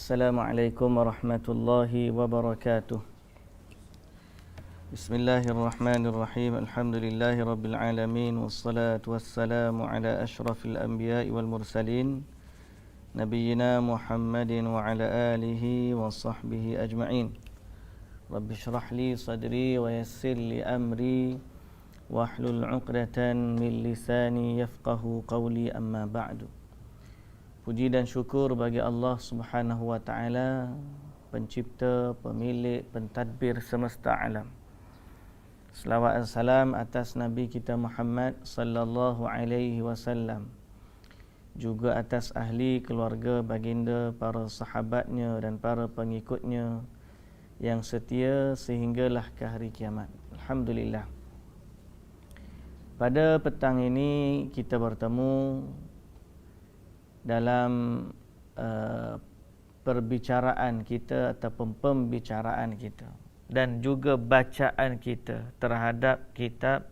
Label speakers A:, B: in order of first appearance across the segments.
A: Assalamualaikum warahmatullahi wabarakatuh. Bismillahirrahmanirrahim. Alhamdulillahi rabbil alamin. Wassalatu wassalamu ala ashrafil anbiya'i wal mursalin, nabiyyina Muhammadin wa ala alihi wa sahbihi ajma'in. Rabbi shrah li sadri wa yassir li amri wahlul 'uqdatan min lisani yafqahu qawli, amma ba'du. Puji dan syukur bagi Allah Subhanahu wa taala, pencipta, pemilik, pentadbir semesta alam. Selawat dan salam atas Nabi kita Muhammad sallallahu alaihi wasallam, juga atas ahli keluarga baginda, para sahabatnya dan para pengikutnya yang setia sehinggalah ke hari kiamat. Alhamdulillah. Pada petang ini kita bertemu dalam perbicaraan kita ataupun pembicaraan kita dan juga bacaan kita terhadap kitab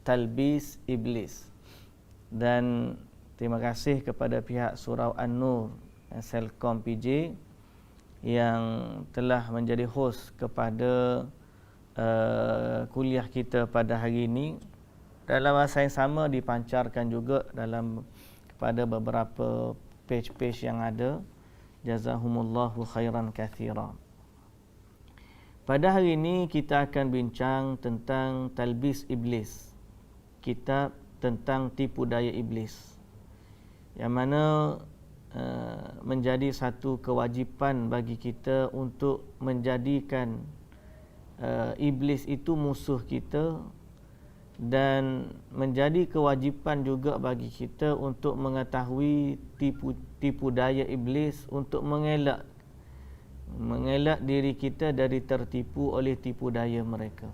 A: Talbis Iblis. Dan terima kasih kepada pihak Surau An-Nur Selcom PJ yang telah menjadi host kepada kuliah kita pada hari ini. Dalam masa yang sama dipancarkan juga pada beberapa page-page yang ada. Jazahumullahu khairan katsira. Pada hari ini kita akan bincang tentang Talbis Iblis, kitab tentang tipu daya iblis, yang mana menjadi satu kewajipan bagi kita untuk menjadikan iblis itu musuh kita, dan menjadi kewajipan juga bagi kita untuk mengetahui tipu daya iblis, untuk mengelak diri kita dari tertipu oleh tipu daya mereka.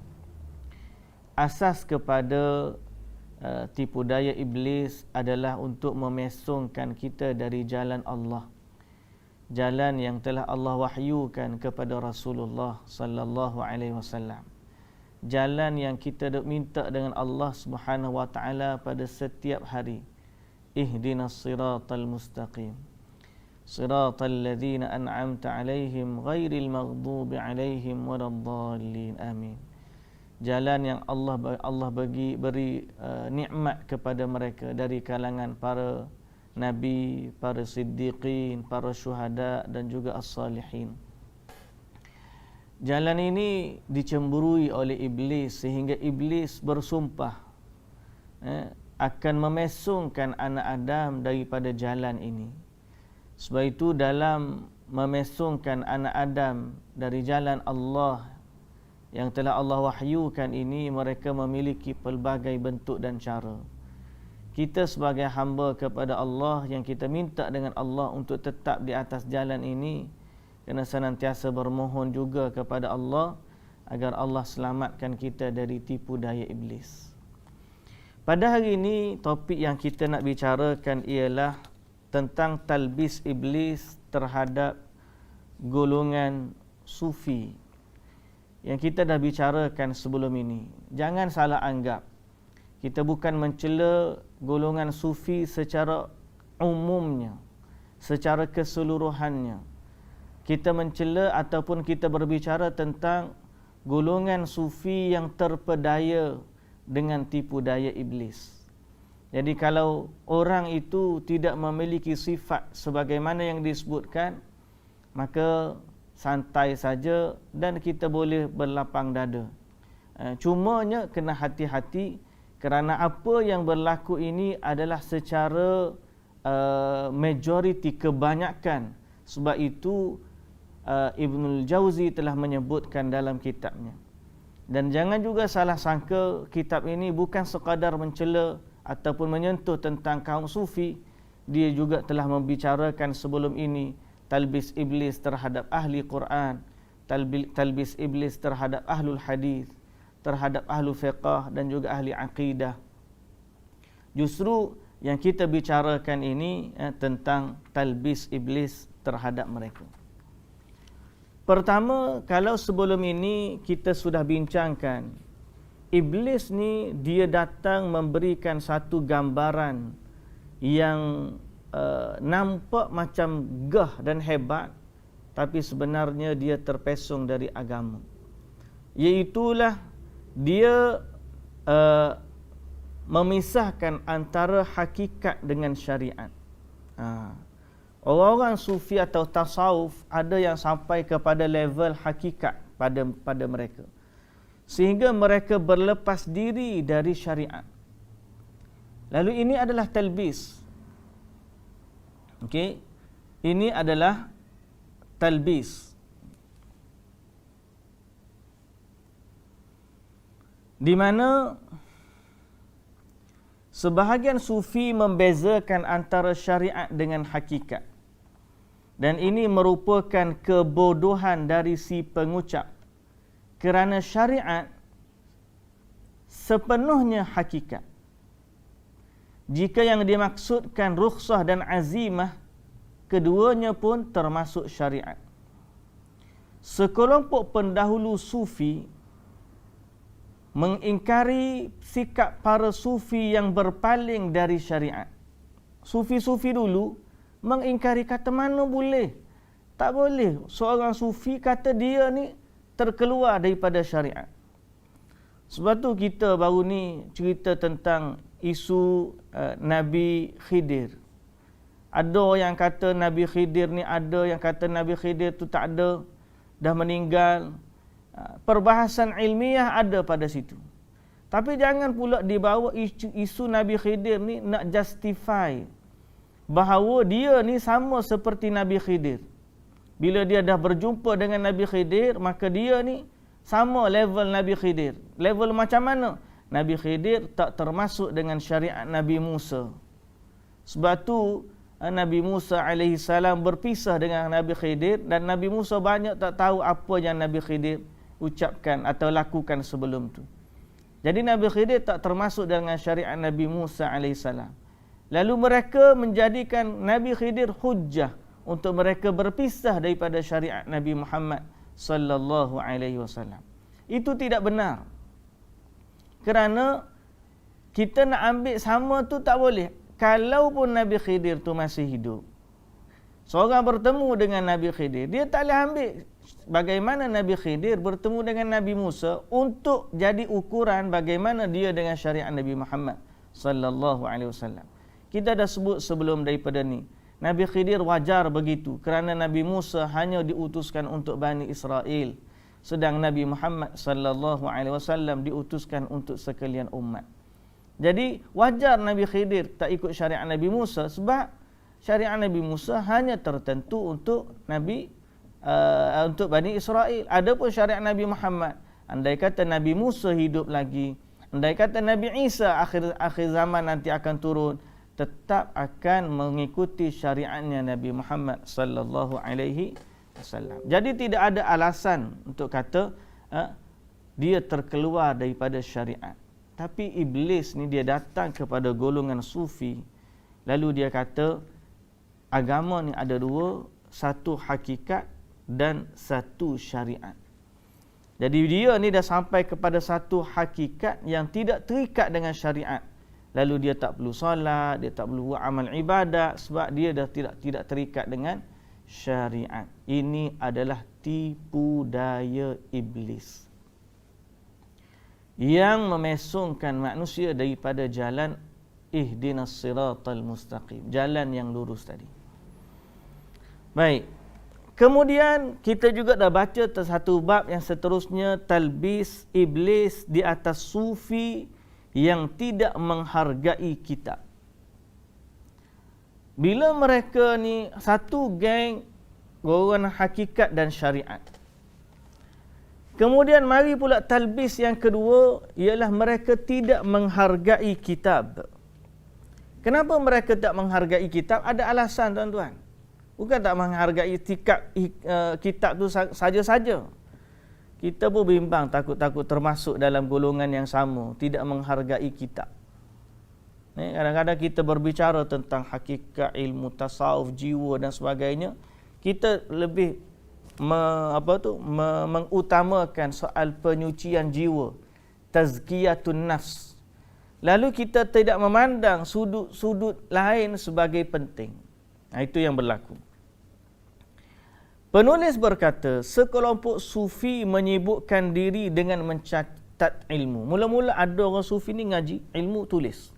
A: Asas kepada tipu daya iblis adalah untuk memesongkan kita dari jalan Allah, jalan yang telah Allah wahyukan kepada Rasulullah sallallahu alaihi wasallam, jalan yang kita minta dengan Allah Subhanahu wa taala pada setiap hari. Ihdinas siratal mustaqim, siratal ladzina an'amta 'alaihim ghairil maghdubi 'alaihim waladdallin. Amin. Jalan yang Allah beri nikmat kepada mereka dari kalangan para nabi, para siddiqin, para syuhada dan juga as-salihin. Jalan ini dicemburui oleh iblis sehingga iblis bersumpah akan memesongkan anak Adam daripada jalan ini. Sebab itu dalam memesongkan anak Adam dari jalan Allah yang telah Allah wahyukan ini, mereka memiliki pelbagai bentuk dan cara. Kita sebagai hamba kepada Allah yang kita minta dengan Allah untuk tetap di atas jalan ini, kena senantiasa bermohon juga kepada Allah agar Allah selamatkan kita dari tipu daya iblis. Pada hari ini topik yang kita nak bicarakan ialah tentang talbis iblis terhadap golongan sufi yang kita dah bicarakan sebelum ini. Jangan salah anggap, kita bukan mencela golongan sufi secara umumnya, secara keseluruhannya. Kita mencela ataupun kita berbicara tentang golongan sufi yang terpedaya dengan tipu daya iblis. Jadi kalau orang itu tidak memiliki sifat sebagaimana yang disebutkan, maka santai saja dan kita boleh berlapang dada. Cumanya kena hati-hati, kerana apa yang berlaku ini adalah secara majoriti, kebanyakan. Sebab itu Ibnul Jauzi telah menyebutkan dalam kitabnya. Dan jangan juga salah sangka kitab ini bukan sekadar mencela ataupun menyentuh tentang kaum sufi. Dia juga telah membicarakan sebelum ini talbis iblis terhadap ahli Quran, talbis iblis terhadap ahlul hadis, terhadap ahlu fiqh dan juga ahli aqidah. Justru yang kita bicarakan ini tentang talbis iblis terhadap mereka. Pertama, kalau sebelum ini kita sudah bincangkan, iblis ni dia datang memberikan satu gambaran yang nampak macam gah dan hebat, tapi sebenarnya dia terpesong dari agama. Iaitulah dia memisahkan antara hakikat dengan syariat. Orang-orang sufi atau tasawuf ada yang sampai kepada level hakikat pada mereka, sehingga mereka berlepas diri dari syariat. Lalu ini adalah talbis. Okey, ini adalah talbis. Di mana sebahagian sufi membezakan antara syariat dengan hakikat. Dan ini merupakan kebodohan dari si pengucap. Kerana syariat sepenuhnya hakikat. Jika yang dimaksudkan rukhsah dan azimah, keduanya pun termasuk syariat. Sekelompok pendahulu sufi mengingkari sikap para sufi yang berpaling dari syariat. Sufi-sufi dulu mengingkari, kata mana boleh. Tak boleh seorang sufi kata dia ni terkeluar daripada syariat. Sebab tu kita baru ni cerita tentang isu Nabi Khidir. Ada yang kata Nabi Khidir ni ada, yang kata Nabi Khidir tu tak ada, dah meninggal. Perbahasan ilmiah ada pada situ. Tapi jangan pula dibawa isu Nabi Khidir ni nak justify bahawa dia ni sama seperti Nabi Khidir. Bila dia dah berjumpa dengan Nabi Khidir, maka dia ni sama level Nabi Khidir. Level macam mana? Nabi Khidir tak termasuk dengan syariat Nabi Musa. Sebab tu Nabi Musa AS berpisah dengan Nabi Khidir, dan Nabi Musa banyak tak tahu apa yang Nabi Khidir ucapkan atau lakukan sebelum tu. Jadi Nabi Khidir tak termasuk dengan syariat Nabi Musa AS. Lalu mereka menjadikan Nabi Khidir hujjah untuk mereka berpisah daripada syariat Nabi Muhammad sallallahu alaihi wasallam. Itu tidak benar. Kerana kita nak ambil sama tu tak boleh. Kalau pun Nabi Khidir tu masih hidup, seorang bertemu dengan Nabi Khidir, dia tak boleh ambil bagaimana Nabi Khidir bertemu dengan Nabi Musa untuk jadi ukuran bagaimana dia dengan syariat Nabi Muhammad sallallahu alaihi wasallam. Kita dah sebut sebelum daripada ni, Nabi Khidir wajar begitu kerana Nabi Musa hanya diutuskan untuk Bani Israel, sedang Nabi Muhammad sallallahu alaihi wasallam diutuskan untuk sekalian umat. Jadi wajar Nabi Khidir tak ikut syariat Nabi Musa, sebab syariat Nabi Musa hanya tertentu untuk untuk Bani Israel. Adapun syariat Nabi Muhammad, andai kata Nabi Musa hidup lagi, andai kata Nabi Isa akhir zaman nanti akan turun, tetap akan mengikuti syariatnya Nabi Muhammad sallallahu alaihi wasallam. Jadi tidak ada alasan untuk kata dia terkeluar daripada syariat. Tapi iblis ni dia datang kepada golongan sufi, lalu dia kata agama ni ada dua, satu hakikat dan satu syariat. Jadi dia ni dah sampai kepada satu hakikat yang tidak terikat dengan syariat. Lalu dia tak perlu solat, dia tak perlu buat amal ibadat sebab dia dah tidak terikat dengan syariat. Ini adalah tipu daya iblis yang memesongkan manusia daripada jalan ihdinas siratal mustaqim, jalan yang lurus tadi. Baik. Kemudian kita juga dah baca satu bab yang seterusnya, talbis iblis di atas sufi yang tidak menghargai kitab. Bila mereka ni satu geng golongan hakikat dan syariat. Kemudian mari pula talbis yang kedua, ialah mereka tidak menghargai kitab. Kenapa mereka tak menghargai kitab? Ada alasan tuan-tuan. Bukan tak menghargai kitab tu saja-saja. Kita pun bimbang, takut-takut termasuk dalam golongan yang sama, tidak menghargai kitab. Kadang-kadang kita berbicara tentang hakikat ilmu tasawuf, jiwa dan sebagainya, kita lebih mengutamakan soal penyucian jiwa, tazkiyatun nafs. Lalu kita tidak memandang sudut-sudut lain sebagai penting. Itu yang berlaku. Penulis berkata, sekelompok sufi menyibukkan diri dengan mencatat ilmu. Mula-mula ada orang sufi ni ngaji ilmu tulis.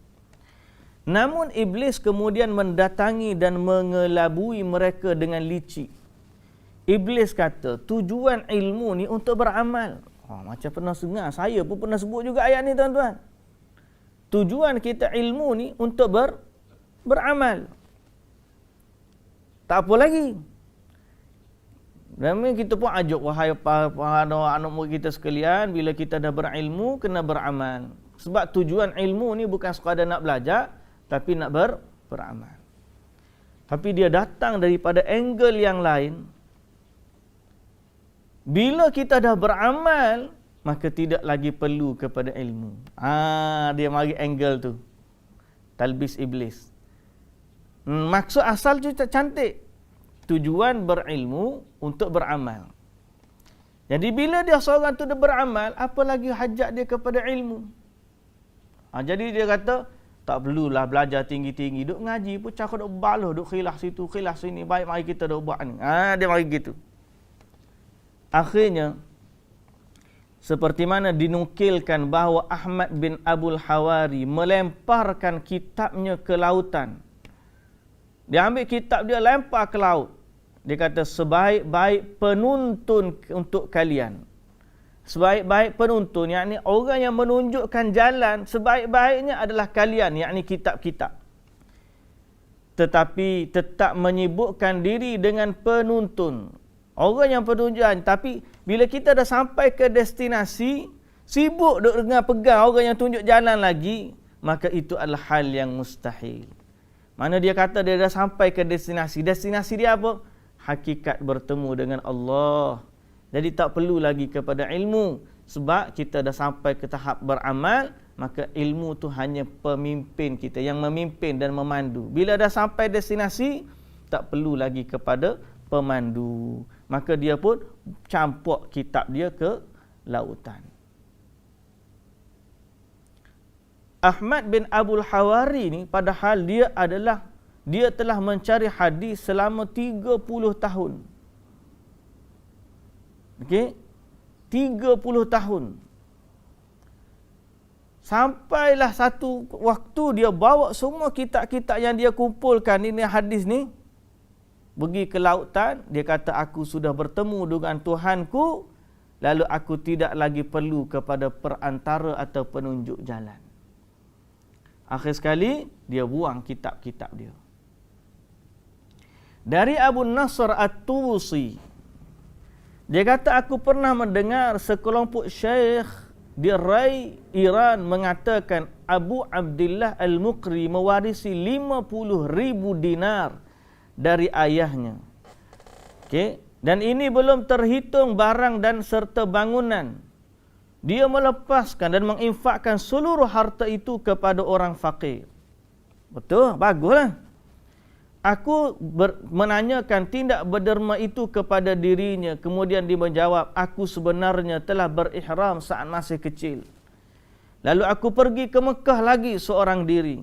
A: Namun iblis kemudian mendatangi dan mengelabui mereka dengan licik. Iblis kata, tujuan ilmu ni untuk beramal. Macam pernah dengar, saya pun pernah sebut juga ayat ni tuan-tuan. Tujuan kita ilmu ni untuk beramal. Tak apa lagi. Dan kita pun ajak, wahai anak murid kita sekalian, bila kita dah berilmu, kena beramal. Sebab tujuan ilmu ni bukan sekadar nak belajar, tapi nak beramal. Tapi dia datang daripada angle yang lain. Bila kita dah beramal, maka tidak lagi perlu kepada ilmu. Dia mari angle tu. Talbis iblis. Maksud asal tu cantik. Tujuan berilmu untuk beramal. Jadi bila dia seorang tu dah beramal, apa lagi hajat dia kepada ilmu? Jadi dia kata, tak perlulah belajar tinggi-tinggi. Duk ngaji pun cakap duk balah, duk khilaf situ, khilaf sini. Baik, mari kita duk buat ni. Dia mari gitu. Akhirnya, seperti mana dinukilkan bahawa Ahmad bin Abul Hawari melemparkan kitabnya ke lautan. Dia ambil kitab dia, lempar ke laut. Dia kata, sebaik-baik penuntun untuk kalian. Sebaik-baik penuntun, yakni orang yang menunjukkan jalan, sebaik-baiknya adalah kalian, yakni kitab-kitab. Tetapi tetap menyibukkan diri dengan penuntun. Orang yang penunjukan, tapi bila kita dah sampai ke destinasi, sibuk duk dengar pegang orang yang tunjuk jalan lagi, maka itu adalah hal yang mustahil. Mana dia kata dia dah sampai ke destinasi. Destinasi dia apa? Hakikat bertemu dengan Allah. Jadi tak perlu lagi kepada ilmu. Sebab kita dah sampai ke tahap beramal, maka ilmu tu hanya pemimpin kita, yang memimpin dan memandu. Bila dah sampai destinasi, tak perlu lagi kepada pemandu. Maka dia pun campur kitab dia ke lautan. Ahmad bin Abul Hawari ni, padahal dia telah mencari hadis selama 30 tahun. Okey? 30 tahun. Sampailah satu waktu dia bawa semua kitab-kitab yang dia kumpulkan ini hadis ni pergi ke lautan. Dia kata, aku sudah bertemu dengan Tuhanku, lalu aku tidak lagi perlu kepada perantara atau penunjuk jalan. Akhir sekali dia buang kitab-kitab dia. Dari Abu Nasr At-Tusi, dia kata, aku pernah mendengar sekelompok syekh di Rai, Iran mengatakan Abu Abdullah Al-Muqri mewarisi 50,000 dinar dari ayahnya. Okey, dan ini belum terhitung barang dan serta bangunan. Dia melepaskan dan menginfakkan seluruh harta itu kepada orang fakir. Betul, baguslah. Aku menanyakan tindak berderma itu kepada dirinya. Kemudian dia menjawab, aku sebenarnya telah berihram saat masih kecil. Lalu aku pergi ke Mekah lagi seorang diri.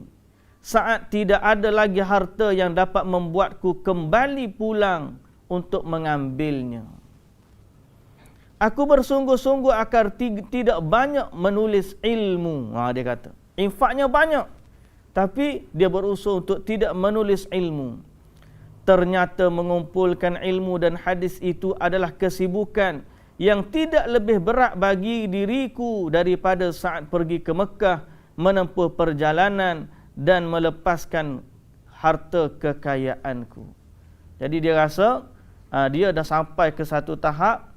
A: Saat tidak ada lagi harta yang dapat membuatku kembali pulang untuk mengambilnya. Aku bersungguh-sungguh agar tidak banyak menulis ilmu. Dia kata, infaknya banyak, tapi dia berusaha untuk tidak menulis ilmu. Ternyata mengumpulkan ilmu dan hadis itu adalah kesibukan yang tidak lebih berat bagi diriku daripada saat pergi ke Mekah, menempuh perjalanan dan melepaskan harta kekayaanku. Jadi dia rasa dia dah sampai ke satu tahap,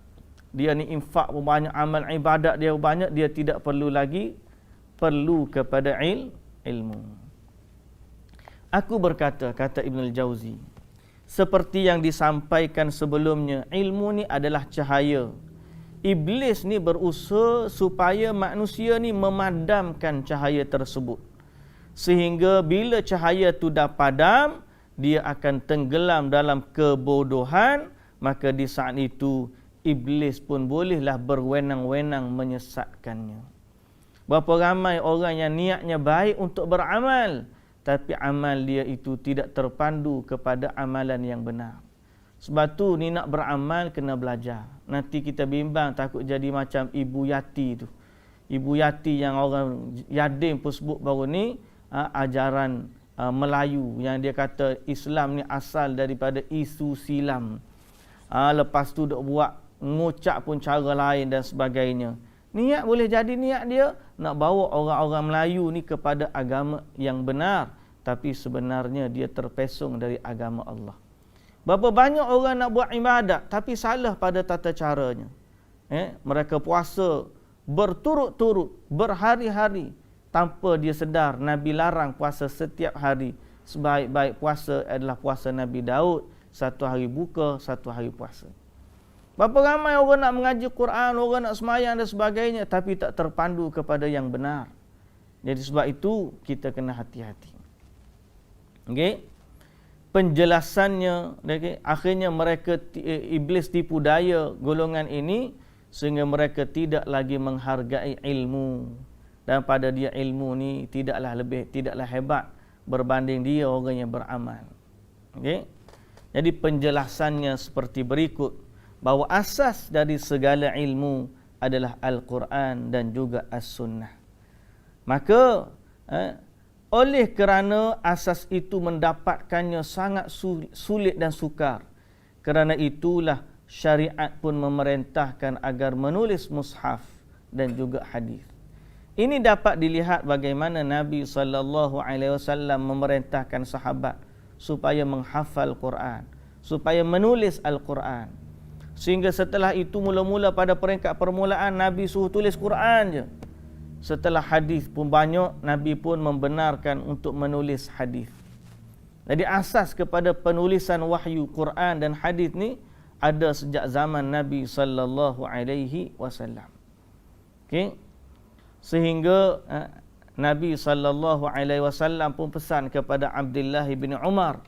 A: dia ni infak banyak, amal ibadat dia banyak, dia tidak perlu lagi kepada ilmu. Aku berkata, kata Ibn al-Jauzi, seperti yang disampaikan sebelumnya, ilmu ni adalah cahaya. Iblis ni berusaha supaya manusia ni memadamkan cahaya tersebut. Sehingga bila cahaya tu dah padam, dia akan tenggelam dalam kebodohan, maka di saat itu iblis pun bolehlah berwenang-wenang menyesatkannya. Berapa ramai orang yang niatnya baik untuk beramal, tapi amal dia itu tidak terpandu kepada amalan yang benar. Sebab tu ni nak beramal kena belajar. Nanti kita bimbang takut jadi macam Ibu Yati tu. Ibu Yati yang orang yatim pun sebut baru ni ajaran Melayu yang dia kata Islam ni asal daripada isu silam. Lepas tu dok buat ngucap pun cara lain dan sebagainya. Niat boleh jadi niat dia nak bawa orang-orang Melayu ni kepada agama yang benar, tapi sebenarnya dia terpesong dari agama Allah. Berapa banyak orang nak buat ibadat tapi salah pada tata caranya. Mereka puasa berturut-turut, berhari-hari tanpa dia sedar Nabi larang puasa setiap hari. Sebaik-baik puasa adalah puasa Nabi Daud, 1 hari buka, 1 hari puasa. Berapa ramai orang nak mengaji Quran, orang nak semayang dan sebagainya, tapi tak terpandu kepada yang benar. Jadi sebab itu kita kena hati-hati. Okey. Penjelasannya, okay, akhirnya mereka iblis tipu daya golongan ini sehingga mereka tidak lagi menghargai ilmu, dan pada dia ilmu ni tidaklah hebat berbanding dia orang yang beramal. Okey. Jadi penjelasannya seperti berikut, bahawa asas dari segala ilmu adalah Al-Quran dan juga As-Sunnah. Maka oleh kerana asas itu mendapatkannya sangat sulit dan sukar, kerana itulah syariat pun memerintahkan agar menulis mushaf dan juga hadis. Ini dapat dilihat bagaimana Nabi SAW memerintahkan sahabat supaya menghafal Quran, supaya menulis Al-Quran. Sehingga setelah itu mula-mula pada peringkat permulaan Nabi suruh tulis Quran je. Setelah hadis pun banyak, Nabi pun membenarkan untuk menulis hadis. Jadi asas kepada penulisan wahyu Quran dan hadis ni ada sejak zaman Nabi sallallahu alaihi wasallam. Okey. Sehingga Nabi sallallahu alaihi wasallam pun pesan kepada Abdullah bin Umar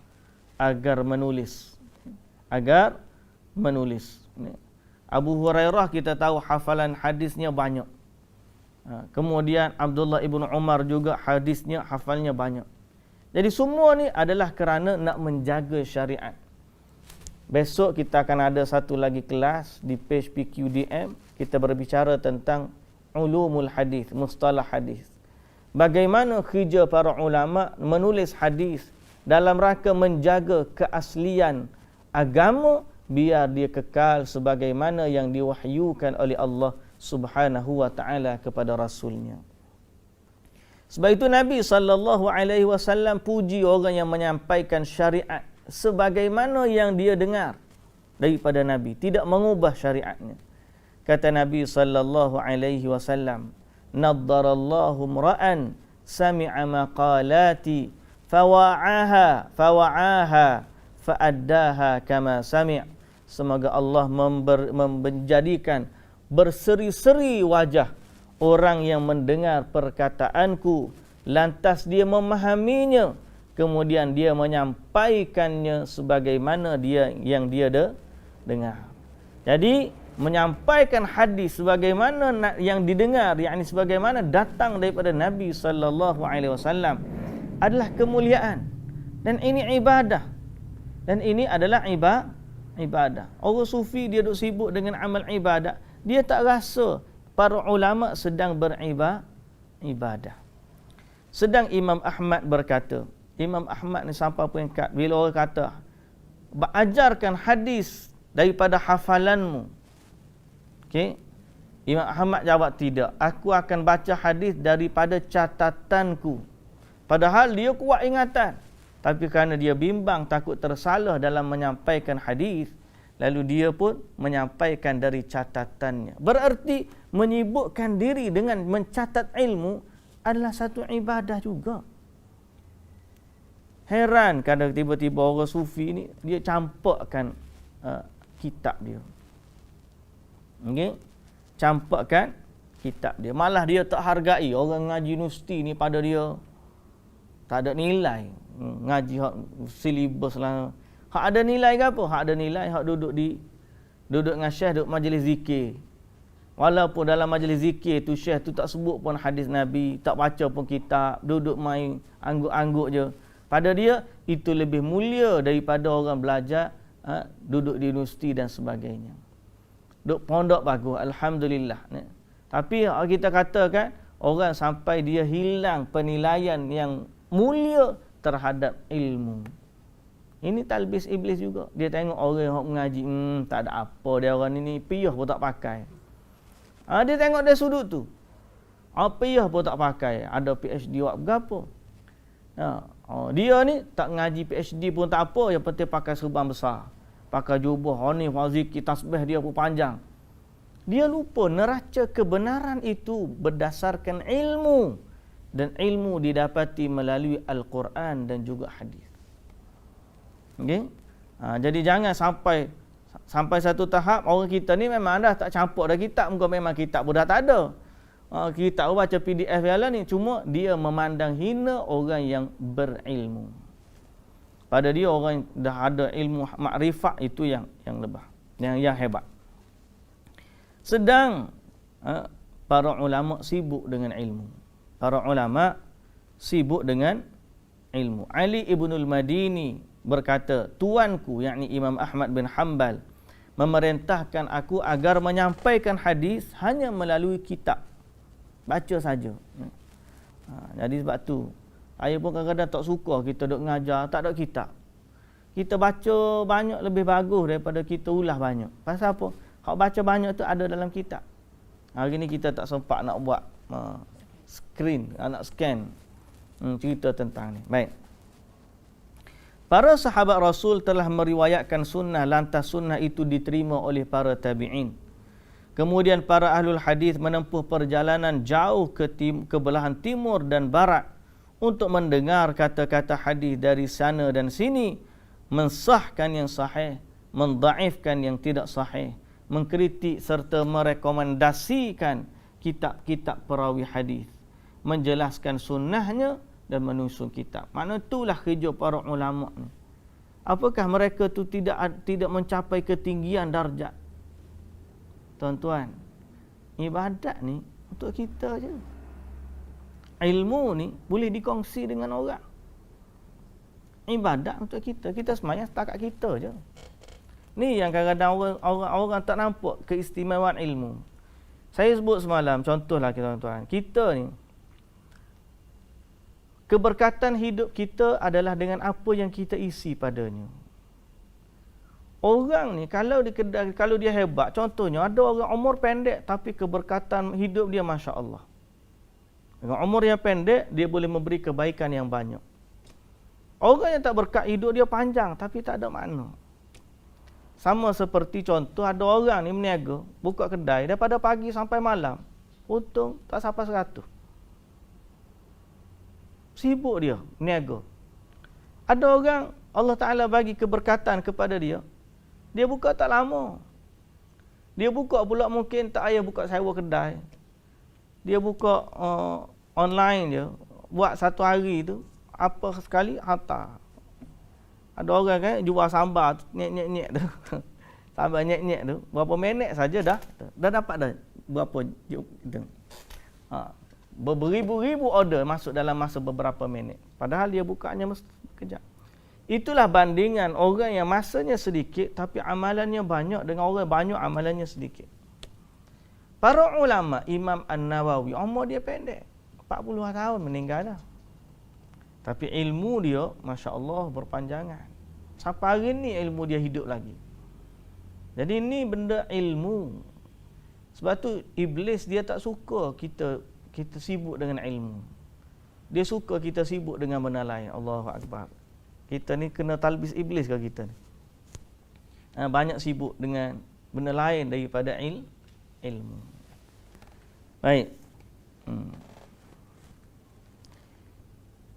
A: agar menulis. Abu Hurairah kita tahu hafalan hadisnya banyak. Kemudian Abdullah ibn Umar juga hadisnya, hafalnya banyak. Jadi semua ni adalah kerana nak menjaga syariat. Besok kita akan ada satu lagi kelas di page PQDM. Kita berbicara tentang ulumul hadis, mustalah hadis. Bagaimana kerja para ulama menulis hadis dalam rangka menjaga keaslian agama, biar dia kekal sebagaimana yang diwahyukan oleh Allah Subhanahu wa taala kepada rasulnya. Sebab itu Nabi SAW puji orang yang menyampaikan syariat sebagaimana yang dia dengar daripada Nabi, tidak mengubah syariatnya. Kata Nabi SAW, "Naddarallahu imra'an sami'a maqalati fawa'aha fa'addaha kama sami'." Semoga Allah menjadikan berseri-seri wajah orang yang mendengar perkataanku, lantas dia memahaminya, kemudian dia menyampaikannya sebagaimana dia dengar. Jadi menyampaikan hadis sebagaimana yang didengar, yakni sebagaimana datang daripada Nabi sallallahu alaihi wasallam adalah kemuliaan, dan ini ibadah. Dan ini adalah ibadah. Orang sufi dia duk sibuk dengan amal ibadah, dia tak rasa para ulama sedang beribadah. Sedang Imam Ahmad berkata, Imam Ahmad ni sampai peringkat bila orang kata ajarkan hadis daripada hafalanmu. Okey. Imam Ahmad jawab, tidak, aku akan baca hadis daripada catatanku. Padahal dia kuat ingatan, tapi kerana dia bimbang takut tersalah dalam menyampaikan hadis, lalu dia pun menyampaikan dari catatannya. Berarti menyibukkan diri dengan mencatat ilmu adalah satu ibadah juga. Heran kadang tiba-tiba orang sufi ni dia campakkan kitab dia. Okey? Campakkan kitab dia. Malah dia tak hargai orang ngaji universiti ni, pada dia tak ada nilai. Ngaji hak silibus lah. Hak ada nilai ke apa? Hak ada nilai hak duduk dengan syekh, duduk majlis zikir. Walaupun dalam majlis zikir tu syekh tu tak sebut pun hadis Nabi, tak baca pun kitab, duduk main angguk-angguk je. Pada dia itu lebih mulia daripada orang belajar duduk di universiti dan sebagainya. Duduk pondok bagus, alhamdulillah. Tapi kita katakan orang sampai dia hilang penilaian yang mulia terhadap ilmu. Ini talbis iblis juga. Dia tengok orang yang mengaji, tak ada apa dia orang ini, piyah pun tak pakai. Dia tengok dari sudut tu. Piyah pun tak pakai. Ada PhD buat berapa. Dia ni tak ngaji PhD pun tak apa, yang penting pakai serban besar. Pakai jubah, ni faziki, tasbih dia pun panjang. Dia lupa neraca kebenaran itu berdasarkan ilmu. Dan ilmu didapati melalui Al-Quran dan juga hadis. Okay? Jadi jangan sampai satu tahap orang kita ni memang dah tak campur dah kitab, muka memang kitab pun dah tak ada. Kita baca PDF yang lain ni, cuma dia memandang hina orang yang berilmu. Pada dia orang yang dah ada ilmu makrifat itu yang lebah, yang hebat. Sedang para ulama sibuk dengan ilmu. Para ulama sibuk dengan ilmu. Ali ibnul Madini berkata, tuanku yakni Imam Ahmad bin Hanbal memerintahkan aku agar menyampaikan hadis hanya melalui kitab. Baca saja. Jadi sebab tu saya pun kadang-kadang tak suka kita duk ngajar tak ada kitab. Kita baca banyak lebih bagus daripada kita ulas banyak. Pasal apa? Kalau baca banyak tu ada dalam kitab. Hari ni kita tak sempat nak buat screen, nak scan cerita tentang ni. Baik. Para sahabat Rasul telah meriwayatkan sunnah, lantas sunnah itu diterima oleh para tabi'in. Kemudian para ahlul hadis menempuh perjalanan jauh ke belahan timur dan barat untuk mendengar kata-kata hadis dari sana dan sini, mensahkan yang sahih, mendaifkan yang tidak sahih, mengkritik serta merekomendasikan kitab-kitab perawi hadis, menjelaskan sunnahnya dan menyusun kitab. Makna itulah kerja para ulama ni. Apakah mereka tu tidak mencapai ketinggian darjat? Tuan-tuan, ibadat ni untuk kita je. Ilmu ni boleh dikongsi dengan orang. Ibadat untuk kita. Kita semayang setakat kita je. Ni yang kadang-kadang orang tak nampak keistimewaan ilmu. Saya sebut semalam, contohlah tuan-tuan. Kita ni, keberkatan hidup kita adalah dengan apa yang kita isi padanya. Orang ni kalau dia hebat, contohnya ada orang umur pendek tapi keberkatan hidup dia Masya Allah. Dengan umur yang pendek, dia boleh memberi kebaikan yang banyak. Orang yang tak berkat hidup dia panjang tapi tak ada makna. Sama seperti contoh, ada orang ni meniaga, buka kedai daripada pagi sampai malam, untung tak sampai 100. Sibuk dia meniaga. Ada orang Allah Ta'ala bagi keberkatan kepada dia, dia buka tak lama. Dia buka pula mungkin tak payah buka sewa kedai. Dia buka online je, buat satu hari tu apa sekali hantar. Ada orang kan jual sambal nyek-nyek tu. Sambal nyek-nyek tu berapa minit saja dah dapat dah berapa tu. Beribu-ribu order masuk dalam masa beberapa minit. Padahal dia bukanya mesti kejap. Itulah bandingan orang yang masanya sedikit tapi amalannya banyak dengan orang banyak amalannya sedikit. Para ulama, Imam An-Nawawi, umur dia pendek. 40 tahun meninggal dah. Tapi ilmu dia, Masya Allah, berpanjangan. Sampai hari ni ilmu dia hidup lagi. Jadi ini benda ilmu. Sebab tu iblis dia tak suka kita sibuk dengan ilmu. Dia suka kita sibuk dengan benda lain. Allahu Akbar. Kita ni kena talbis iblis ke kita ni? Banyak sibuk dengan benda lain daripada ilmu. Baik.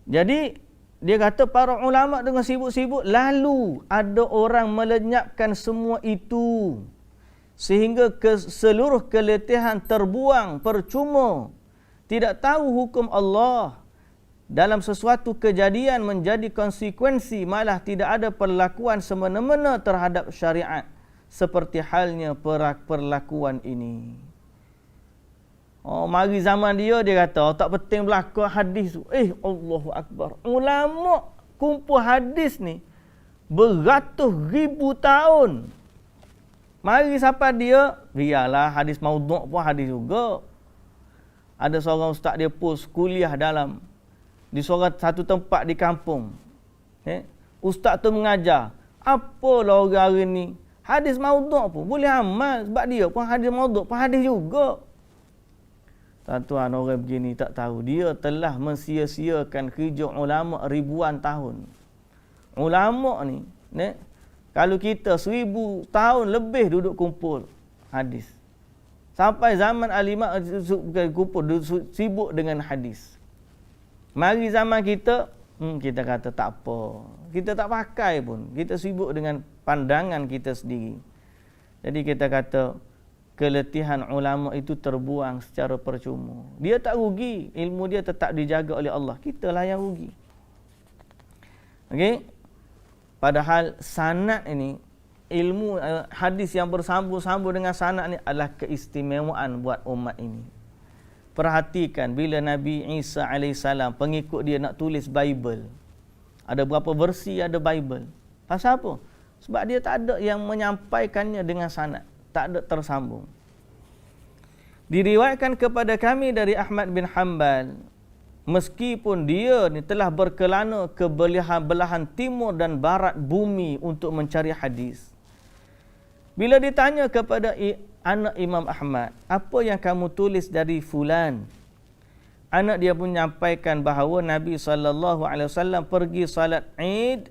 A: Jadi dia kata para ulama dengan sibuk-sibuk, lalu ada orang melenyapkan semua itu sehingga seluruh keletihan terbuang percuma. Tidak tahu hukum Allah dalam sesuatu kejadian menjadi konsekuensi, malah tidak ada perlakuan semena-mena terhadap syariat seperti halnya perlakuan ini. Mari zaman dia kata tak penting berlaku hadis tu. Allahu Akbar. Ulama kumpul hadis ni beratus ribu tahun. Mari siapa dia? Biarlah hadis maudhu' pun hadis juga. Ada seorang ustaz dia post kuliah di seorang satu tempat di kampung. Ustaz tu mengajar, apalah orang hari ni hadis maudhu' pun boleh amal, sebab dia pun hadis maudhu' pun hadis juga. Tuan-tuan, orang begini tak tahu dia telah mensia-siakan kerja ulama ribuan tahun. Ulama ni, kalau kita 1000 tahun lebih duduk kumpul hadis. Sampai zaman al-imam kumpul sibuk dengan hadis. Mari zaman kita, kita kata tak apa. Kita tak pakai pun. Kita sibuk dengan pandangan kita sendiri. Jadi kita kata keletihan ulama itu terbuang secara percuma. Dia tak rugi, ilmu dia tetap dijaga oleh Allah. Kitalah yang rugi. Okey? Padahal sanad ini, ilmu hadis yang bersambung-sambung dengan sanad ini adalah keistimewaan buat umat ini. Perhatikan bila Nabi Isa AS, pengikut dia nak tulis Bible. Ada berapa versi ada Bible. Pasal apa? Sebab dia tak ada yang menyampaikannya dengan sanad. Tak ada tersambung. Diriwayatkan kepada kami dari Ahmad bin Hanbal, meskipun dia ni telah berkelana ke belahan timur dan barat bumi untuk mencari hadis. Bila ditanya kepada anak Imam Ahmad, apa yang kamu tulis dari fulan? Anak dia pun menyampaikan bahawa Nabi SAW pergi salat Eid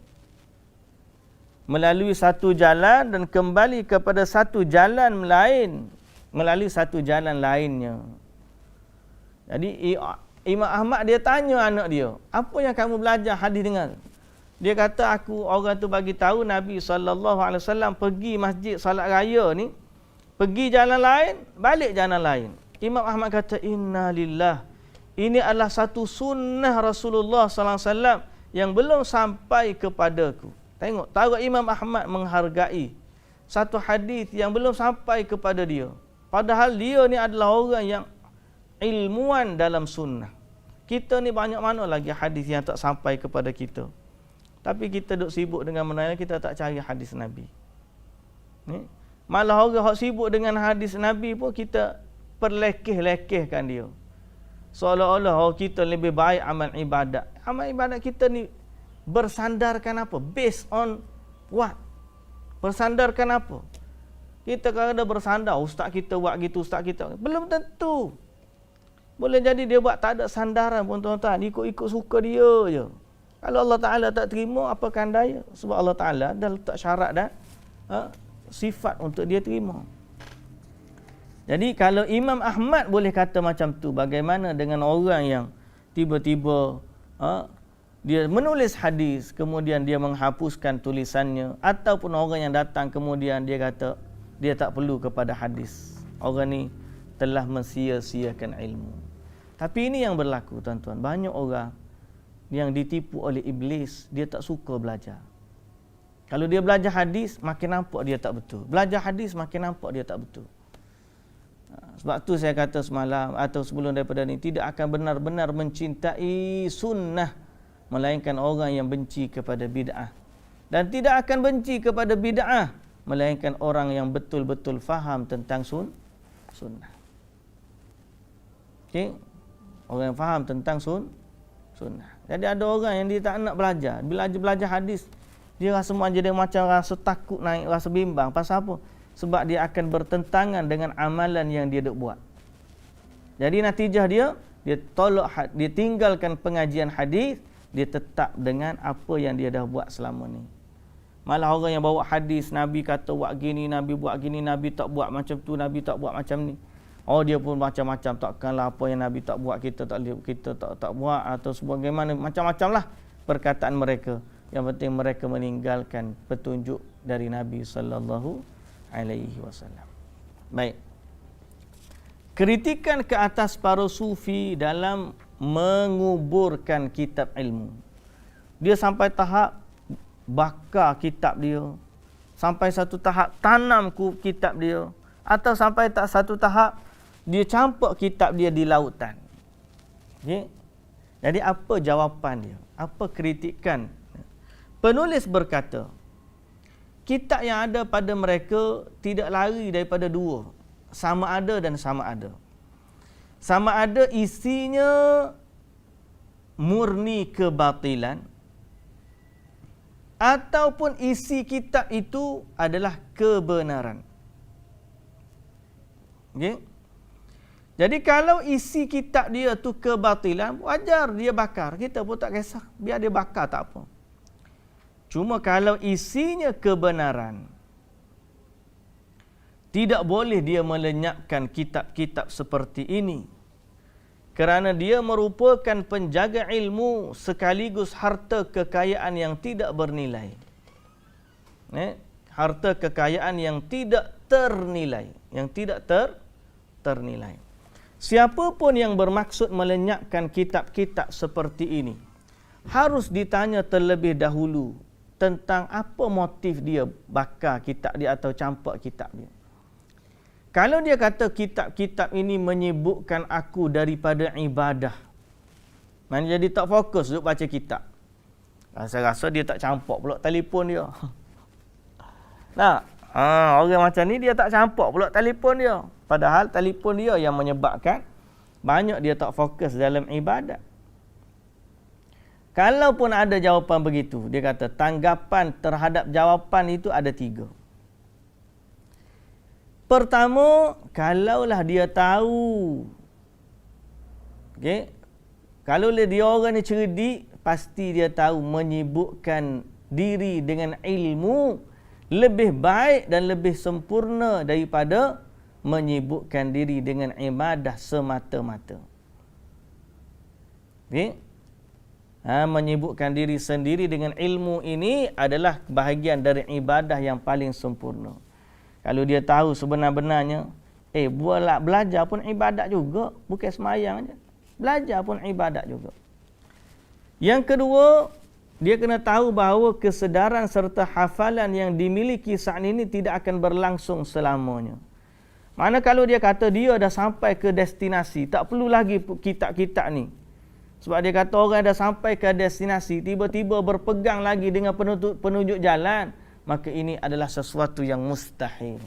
A: melalui satu jalan dan kembali kepada satu jalan lain melalui satu jalan lainnya. Jadi Imam Ahmad dia tanya anak dia, apa yang kamu belajar hadis dengan? Dia kata, orang tu bagi tahu Nabi SAW pergi masjid salat raya ni, pergi jalan lain, balik jalan lain. Imam Ahmad kata, inna lillah, ini adalah satu sunnah Rasulullah SAW yang belum sampai kepadaku. Tengok, tahu Imam Ahmad menghargai satu hadis yang belum sampai kepada dia. Padahal dia ni adalah orang yang ilmuwan dalam sunnah. Kita ni banyak mana lagi hadis yang tak sampai kepada kita. Tapi kita duk sibuk dengan menanya, kita tak cari hadis Nabi. Malah orang yang sibuk dengan hadis Nabi pun kita perlekeh-lekehkan dia. Seolah-olah kita lebih baik amal ibadat. Amal ibadat kita ni bersandarkan apa? Based on what? Bersandarkan apa? Kita kadang bersandar, ustaz kita buat gitu, ustaz kita. Belum tentu. Boleh jadi dia buat tak ada sandaran pun tuan-tuan. Ikut-ikut suka dia je. Kalau Allah Ta'ala tak terima, apakan daya? Sebab Allah Ta'ala dah letak syarat dan sifat untuk dia terima. Jadi kalau Imam Ahmad boleh kata macam tu, bagaimana dengan orang yang tiba-tiba dia menulis hadis, kemudian dia menghapuskan tulisannya, ataupun orang yang datang kemudian dia kata dia tak perlu kepada hadis. Orang ni telah mensia-siakan ilmu. Tapi ini yang berlaku tuan-tuan. Banyak orang yang ditipu oleh iblis, dia tak suka belajar. Kalau dia belajar hadis, makin nampak dia tak betul. Belajar hadis, makin nampak dia tak betul. Sebab tu saya kata semalam atau sebelum daripada ni, tidak akan benar-benar mencintai sunnah melainkan orang yang benci kepada bid'ah. Dan tidak akan benci kepada bid'ah melainkan orang yang betul-betul faham tentang sunnah. Okey? Orang yang faham tentang sunnah. Jadi ada orang yang dia tak nak belajar. Bila belajar hadis, dia rasa dia macam rasa takut naik, rasa bimbang. Pasal apa? Sebab dia akan bertentangan dengan amalan yang dia duk buat. Jadi natijah dia tolak, dia tinggalkan pengajian hadis, dia tetap dengan apa yang dia dah buat selama ni. Malah orang yang bawa hadis, Nabi kata buat gini, Nabi buat gini, Nabi tak buat macam tu, Nabi tak buat macam ni. Oh, dia pun macam-macam, takkanlah apa yang Nabi tak buat kita tak buat, atau sebagaimana, macam-macam lah perkataan mereka. Yang penting mereka meninggalkan petunjuk dari Nabi sallallahu alaihi wasallam. Baik. Kritikan ke atas para sufi dalam menguburkan kitab ilmu. Dia sampai tahap bakar kitab dia, sampai satu tahap tanam kitab dia, atau sampai tak satu tahap dia campak kitab dia di lautan. Okay? Jadi apa jawapan dia? Apa kritikan? Penulis berkata, kitab yang ada pada mereka tidak lari daripada dua. Sama ada dan sama ada. Sama ada isinya murni kebatilan, ataupun isi kitab itu adalah kebenaran. Okay? Jadi kalau isi kitab dia tu kebatilan, wajar dia bakar. Kita pun tak kisah, biar dia bakar tak apa. Cuma kalau isinya kebenaran, tidak boleh dia melenyapkan kitab-kitab seperti ini. Kerana dia merupakan penjaga ilmu sekaligus harta kekayaan yang tidak bernilai. Harta kekayaan yang tidak ternilai. Ternilai. Siapa pun yang bermaksud melenyapkan kitab-kitab seperti ini, harus ditanya terlebih dahulu tentang apa motif dia bakar kitab dia atau campak kitab dia. Kalau dia kata kitab-kitab ini menyibukkan aku daripada ibadah, mana jadi tak fokus duduk baca kitab. Rasa-rasa dia tak campak pula telefon dia. Nah, orang macam ni dia tak campak pula telefon dia. Padahal telefon dia yang menyebabkan banyak dia tak fokus dalam ibadat. Kalaupun ada jawapan begitu, dia kata tanggapan terhadap jawapan itu ada 3. Pertama, kalaulah dia tahu, kalaulah dia orang ni cerdik, pasti dia tahu menyibukkan diri dengan ilmu lebih baik dan lebih sempurna daripada menyibukkan diri dengan ibadah semata-mata. Menyibukkan diri sendiri dengan ilmu ini adalah bahagian dari ibadah yang paling sempurna. Kalau dia tahu sebenar-benarnya, belajar pun ibadat juga, bukan semayang aja. Belajar pun ibadat juga. Yang kedua, dia kena tahu bahawa kesedaran serta hafalan yang dimiliki saat ini tidak akan berlangsung selamanya. Mana kalau dia kata dia dah sampai ke destinasi, tak perlu lagi kitab-kitab ni. Sebab dia kata orang dah sampai ke destinasi, tiba-tiba berpegang lagi dengan penunjuk jalan, maka ini adalah sesuatu yang mustahil.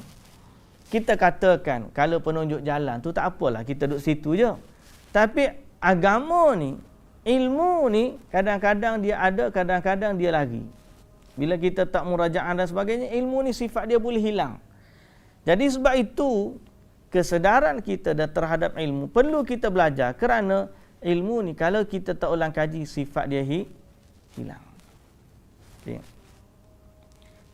A: Kita katakan kalau penunjuk jalan tu tak apalah, kita duduk situ je. Tapi agama ni, ilmu ni, kadang-kadang dia ada, kadang-kadang dia lari. Bila kita tak murajaah dan sebagainya, ilmu ni sifat dia boleh hilang. Jadi sebab itu, kesedaran kita terhadap ilmu perlu kita belajar, kerana ilmu ni kalau kita tak ulang kaji, sifat dia hilang. Okay.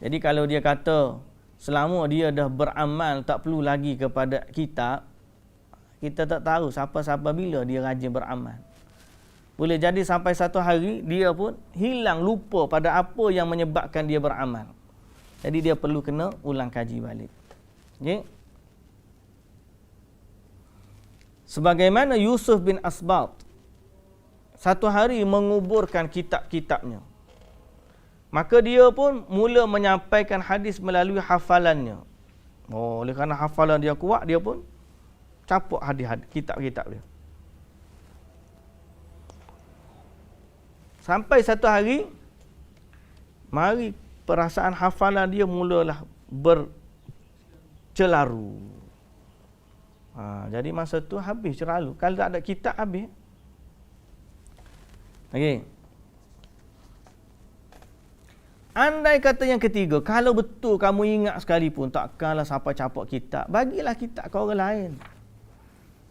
A: Jadi kalau dia kata selama dia dah beramal tak perlu lagi kepada kitab, kita tak tahu siapa-siapa bila dia rajin beramal. Boleh jadi sampai satu hari dia pun hilang, lupa pada apa yang menyebabkan dia beramal. Jadi dia perlu kena ulang kaji balik. Okay. Sebagaimana Yusuf bin Asbat satu hari menguburkan kitab-kitabnya, maka dia pun mula menyampaikan hadis melalui hafalannya. Oleh kerana hafalan dia kuat, dia pun capuk hadis kitab-kitab dia. Sampai satu hari, mari perasaan hafalan dia mulalah bercelaru. Jadi masa tu habis celaru. Kalau tak ada kitab, habis. Okey. Andai kata yang ketiga, kalau betul kamu ingat sekalipun, takkanlah sampai capuk kitab. Bagilah kitab ke orang lain.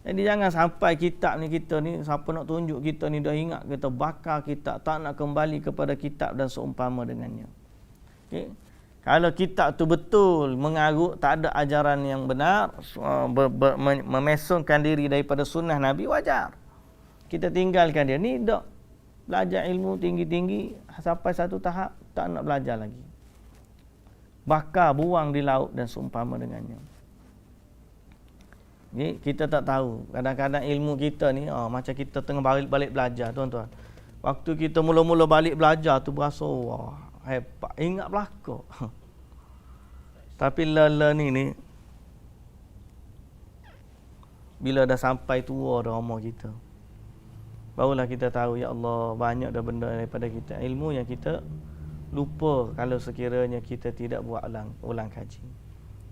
A: Jadi jangan sampai kitab ni, kita ni, siapa nak tunjuk kita ni dah ingat, kita bakar kitab, tak nak kembali kepada kitab dan seumpama dengannya. Okay. Kalau kitab tu betul mengarut, tak ada ajaran yang benar, memesongkan diri daripada sunnah Nabi, wajar. Kita tinggalkan dia. Ni dah belajar ilmu tinggi-tinggi, sampai satu tahap, tak nak belajar lagi. Bakar, buang di laut dan seumpama dengannya. Okay, kita tak tahu. Kadang-kadang ilmu kita ni, macam kita tengah balik belajar, tuan-tuan. Waktu kita mula-mula balik belajar tu berasa, wah, hebat, ingat belaka. Tapi learning ni, bila dah sampai tua dah umur kita, barulah kita tahu, ya Allah, banyak dah benda daripada kita, ilmu yang kita lupa kalau sekiranya kita tidak buat ulang kaji.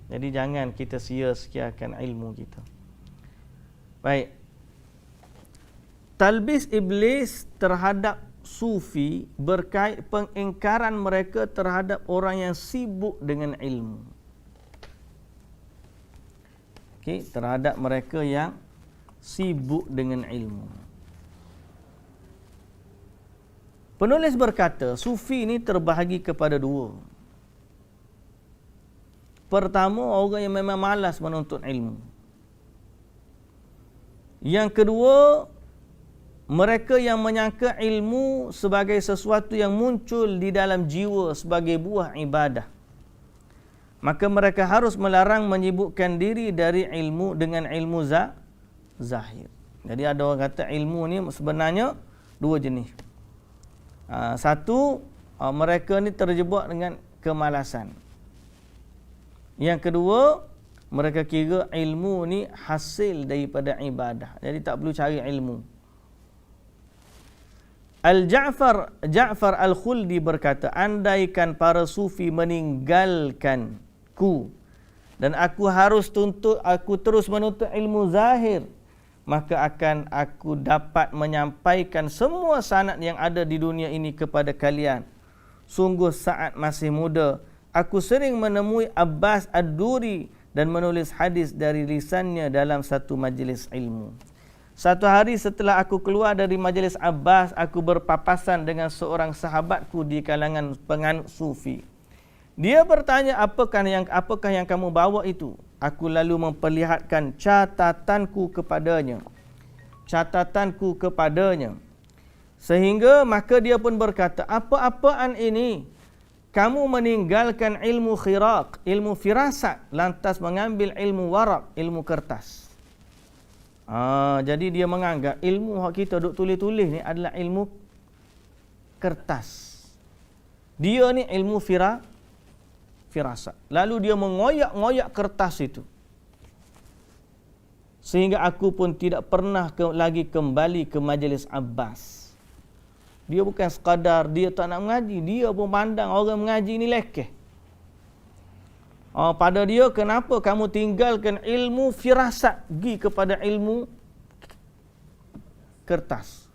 A: Jadi jangan kita sia-siakan ilmu kita. Baik. Talbis iblis terhadap sufi berkait pengingkaran mereka terhadap orang yang sibuk dengan ilmu. Okey, terhadap mereka yang sibuk dengan ilmu. Penulis berkata, sufi ini terbahagi kepada dua. Pertama, orang yang memang malas menuntut ilmu. Yang kedua, mereka yang menyangka ilmu sebagai sesuatu yang muncul di dalam jiwa sebagai buah ibadah. Maka mereka harus melarang menyibukkan diri dari ilmu dengan ilmu zahir. Jadi ada orang kata ilmu ni sebenarnya dua jenis. Satu, mereka ni terjebak dengan kemalasan. Yang kedua, mereka kira ilmu ni hasil daripada ibadah. Jadi tak perlu cari ilmu. Ja'far Al-Khuldi berkata, andaikan para sufi meninggalkanku dan aku terus menuntut ilmu zahir, maka akan aku dapat menyampaikan semua sanad yang ada di dunia ini kepada kalian. Sungguh saat masih muda, aku sering menemui Abbas Ad-Duri dan menulis hadis dari lisannya dalam satu majlis ilmu. Satu hari setelah aku keluar dari majlis Abbas, aku berpapasan dengan seorang sahabatku di kalangan penganut sufi. Dia bertanya, apakah yang kamu bawa itu? Aku lalu memperlihatkan catatanku kepadanya. Sehingga maka dia pun berkata, apa-apaan ini? Kamu meninggalkan ilmu khiraq, ilmu firasat, lantas mengambil ilmu waraq, ilmu kertas. Jadi dia menganggap ilmu yang kita duk tulis-tulis ni adalah ilmu kertas. Dia ni ilmu firasat. Lalu dia mengoyak-ngoyak kertas itu. Sehingga aku pun tidak pernah lagi kembali ke majlis Abbas. Dia bukan sekadar dia tak nak mengaji, dia pun pandang orang mengaji ni lekeh. Pada dia, kenapa kamu tinggalkan ilmu firasat pergi kepada ilmu kertas?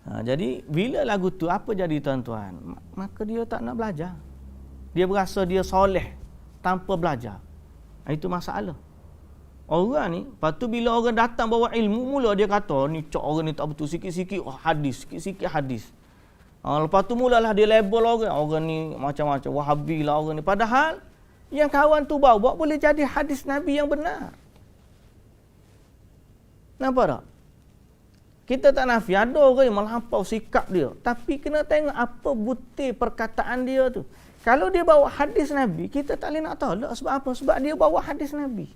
A: Jadi bila lagu tu apa jadi tuan-tuan? Maka dia tak nak belajar. Dia berasa dia soleh tanpa belajar. Itu masalah. Orang ni, lepas tu bila orang datang bawa ilmu, mula dia kata, ni cok orang ni tak betul, sikit-sikit hadis, sikit-sikit hadis. Lepas tu mulalah dia label orang ni macam-macam, Wahabi lah orang ni. Padahal yang kawan tu bawa boleh jadi hadis Nabi yang benar. Nampak tak? Kita tak nafi, ada orang yang melampau sikap dia. Tapi kena tengok apa butir perkataan dia tu. Kalau dia bawa hadis Nabi, kita tak boleh nak tolak. Sebab apa? Sebab dia bawa hadis Nabi.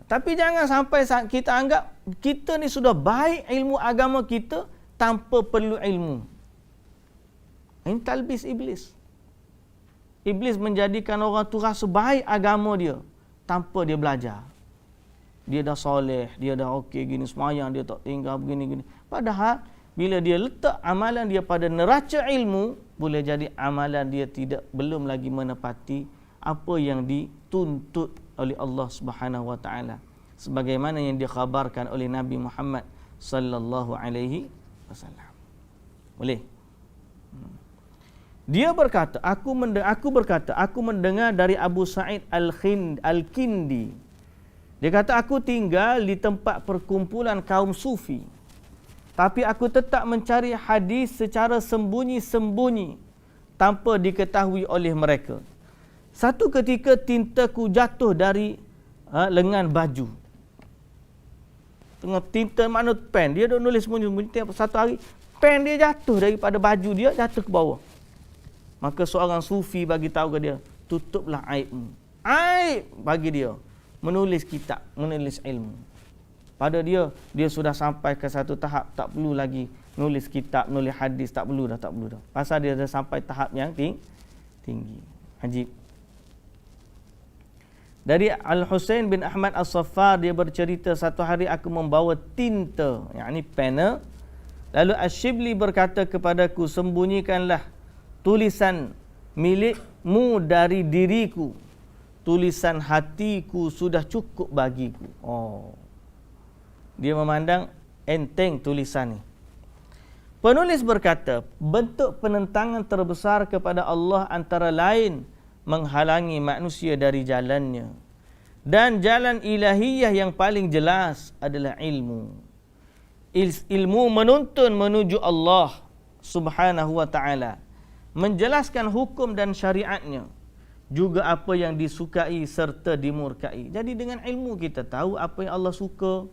A: Tapi jangan sampai kita anggap kita ni sudah baik ilmu agama kita tanpa perlu ilmu. Ini talbis iblis. Iblis menjadikan orang tu rasa baik agama dia tanpa dia belajar. Dia dah soleh, dia dah okey gini, semayang dia tak tinggal begini-gini. Padahal bila dia letak amalan dia pada neraca ilmu, boleh jadi amalan dia belum lagi menepati apa yang dituntut oleh Allah Subhanahu wa taala, sebagaimana yang dikhabarkan oleh Nabi Muhammad sallallahu alaihi wasallam. Boleh? Dia berkata, aku mendengar dari Abu Sa'id Al-Kindi. Dia kata, aku tinggal di tempat perkumpulan kaum sufi, tapi aku tetap mencari hadis secara sembunyi-sembunyi tanpa diketahui oleh mereka. Satu ketika tintaku jatuh dari lengan baju. Tengah tinta mana pen, dia dah nulis sembunyi-sembunyi. Satu hari pen dia jatuh daripada baju dia, jatuh ke bawah. Maka seorang sufi bagi tahu ke dia, tutuplah aibmu. Aib bagi dia menulis kitab, menulis ilmu. Pada dia sudah sampai ke satu tahap tak perlu lagi nulis kitab, nulis hadis, tak perlu dah. Pasal dia dah sampai tahap yang tinggi. Ajib. Dari Al-Husain bin Ahmad As-Saffar, dia bercerita, satu hari aku membawa tinta, yakni pena, Lalu Ash-Shibli berkata kepadaku, sembunyikanlah tulisan milikmu dari diriku. Tulisan hatiku sudah cukup bagiku. Dia memandang enteng tulisan ni. Penulis berkata, bentuk penentangan terbesar kepada Allah antara lain menghalangi manusia dari jalannya. Dan jalan ilahiyah yang paling jelas adalah ilmu. Ilmu menuntun menuju Allah Subhanahu wa ta'ala, menjelaskan hukum dan syariatnya, juga apa yang disukai serta dimurkai. Jadi dengan ilmu kita tahu apa yang Allah suka,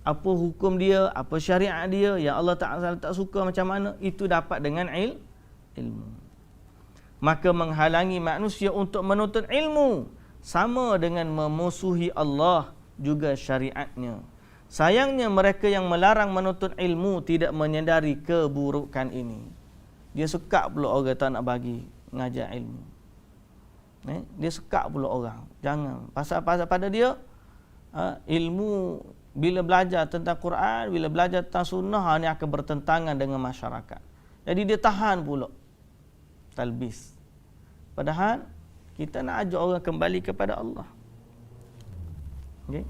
A: apa hukum dia, apa syariat dia, yang Allah Ta'ala tak suka macam mana, itu dapat dengan ilmu. Maka menghalangi manusia untuk menuntut ilmu sama dengan memusuhi Allah juga syariatnya. Sayangnya mereka yang melarang menuntut ilmu tidak menyedari keburukan ini. Dia sekak pula orang tak nak bagi mengajar ilmu. Dia sekak pula orang. Jangan. Pasal pada dia ilmu, bila belajar tentang Quran, bila belajar tentang sunnah, ni akan bertentangan dengan masyarakat. Jadi dia tahan pula talbis. Padahal kita nak ajak orang kembali kepada Allah. Okey.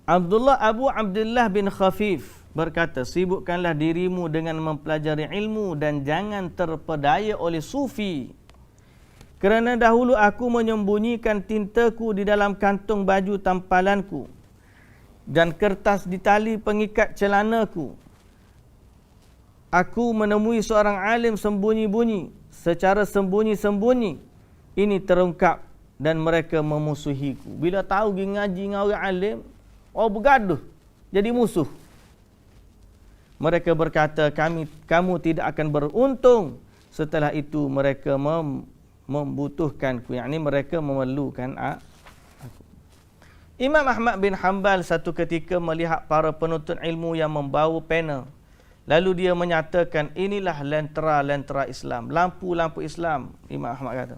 A: Abu Abdullah bin Khafif berkata, sibukkanlah dirimu dengan mempelajari ilmu dan jangan terpedaya oleh sufi. Kerana dahulu aku menyembunyikan tintaku di dalam kantung baju tampalanku dan kertas di tali pengikat celanaku. Aku menemui seorang alim sembunyi-bunyi, secara sembunyi-sembunyi ini terungkap dan mereka memusuhiku. Bila tahu pergi ngaji dengan orang alim, bergaduh, jadi musuh. Mereka berkata, kamu tidak akan beruntung. Setelah itu mereka membutuhkanku, yakni mereka memerlukan aku. Imam Ahmad bin Hanbal satu ketika melihat para penuntut ilmu yang membawa pena. Lalu dia menyatakan, inilah lentera-lentera Islam, lampu-lampu Islam. Imam Ahmad kata.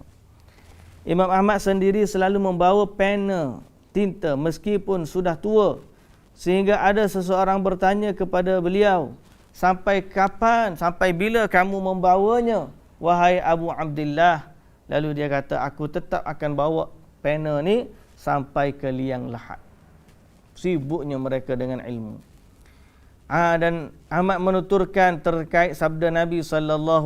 A: Imam Ahmad sendiri selalu membawa pena, tinta meskipun sudah tua. Sehingga ada seseorang bertanya kepada beliau, sampai kapan, sampai bila kamu membawanya, wahai Abu Abdullah? Lalu dia kata, aku tetap akan bawa pena ni sampai ke liang lahat. Sibuknya mereka dengan ilmu. Dan Ahmad menuturkan terkait sabda Nabi SAW,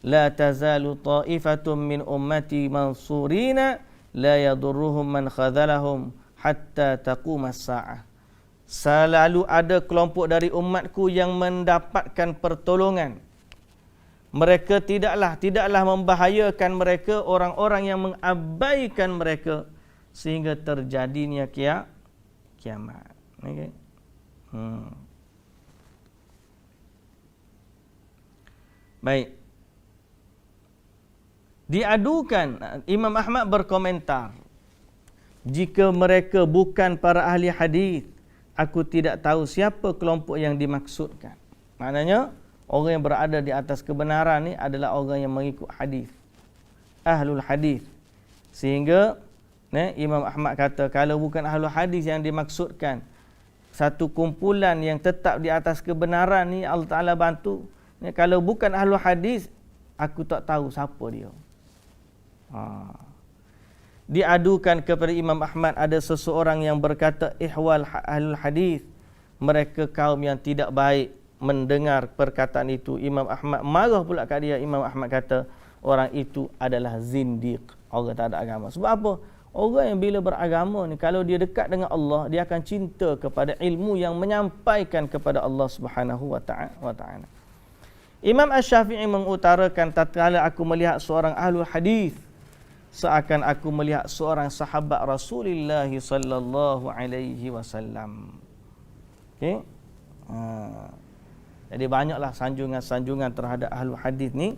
A: la tazalu ta'ifatun min ummati mansurina la yadurruhum man khadhalahum hatta taqumas sa'ah. Selalu ada kelompok dari umatku yang mendapatkan pertolongan. Mereka tidaklah membahayakan mereka orang-orang yang mengabaikan mereka sehingga terjadinya kiamat. Okey. Baik. Diadukan, Imam Ahmad berkomentar, jika mereka bukan para ahli hadis, aku tidak tahu siapa kelompok yang dimaksudkan. Maknanya orang yang berada di atas kebenaran ni adalah orang yang mengikut hadis, ahlul hadis. Sehingga Imam Ahmad kata, kalau bukan ahlul hadis yang dimaksudkan, satu kumpulan yang tetap di atas kebenaran ni Allah Ta'ala bantu. Kalau bukan ahlul hadis, aku tak tahu siapa dia. Diadukan kepada Imam Ahmad, ada seseorang yang berkata, ihwal ahlul hadis, mereka kaum yang tidak baik. Mendengar perkataan itu, Imam Ahmad marah pula kat dia. Imam Ahmad kata, orang itu adalah zindiq, orang tak ada agama. Sebab apa? Orang yang bila beragama ni, kalau dia dekat dengan Allah, dia akan cinta kepada ilmu yang menyampaikan kepada Allah Subhanahu wa ta'ala. Imam Asy-Syafi'i mengutarakan, tatkala aku melihat seorang ahlul hadis, seakan aku melihat seorang sahabat Rasulullah sallallahu alaihi wasallam. Okey. Jadi banyaklah sanjungan-sanjungan terhadap ahlul hadis ni.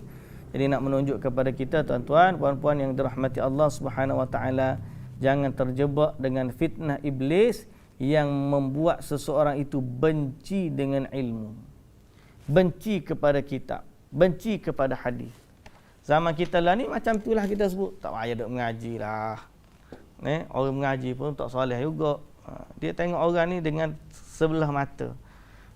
A: Jadi nak menunjuk kepada kita, tuan-tuan, puan-puan yang dirahmati Allah Subhanahu wa taala, jangan terjebak dengan fitnah iblis yang membuat seseorang itu benci dengan ilmu, benci kepada kitab, benci kepada hadis. Zaman kita lah ni macam itulah kita sebut, tak payah duk mengaji lah. Orang mengaji pun tak soleh juga. Dia tengok orang ni dengan sebelah mata.